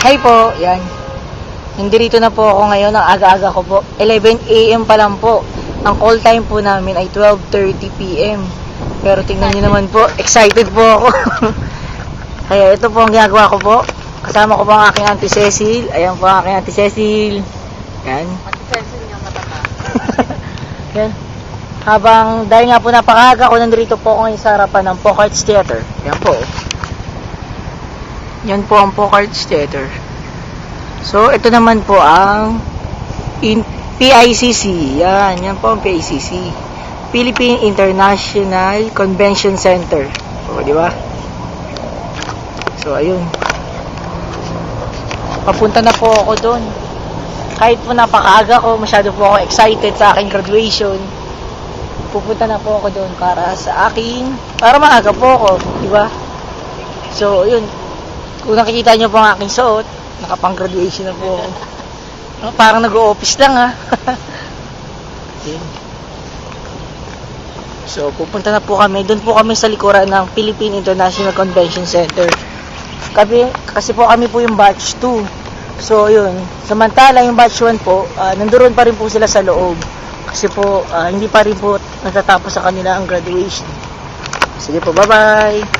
Hi po, yan. Nandito na po ako ngayon, ang aga-aga ko po. 11 AM pa lang po. Ang call time po namin ay 12:30 PM. Pero tingnan niyo naman po, excited po ako. Kaya ito po ang ginagawa ko po. Kasama ko po ang aking Auntie Cecil. Ayan po ang aking Auntie Cecil. Yan. Auntie Cecil nga matata. Yan. Dahil nga po napakaga ko, nandito po ako ngayon sa harapan ng Pocards Theater. Yan po. Yan po ang Pocards Theater. So, ito naman po ang PICC. Yan po ang PICC. Philippine International Convention Center. O, di ba? So, ayun. Papunta na po ako doon. Kahit po napakaaga ko, masyado po ako excited sa aking graduation. Pupunta na po ako doon para maaga po ako, di ba? So, yun. Kung nakikita nyo po ang aking suot, nakapang-graduation na po ako. Parang nag-o-office lang, ha? Yun. So, pupunta na po kami. Doon po kami sa likuran ng Philippine International Convention Center. Kasi po kami po yung batch 2. So, yun. Samantala, yung batch 1 po, nandoon pa rin po sila sa loob. Kasi po, hindi pa rin po natatapos sa kanila ang graduation. Sige po, bye-bye!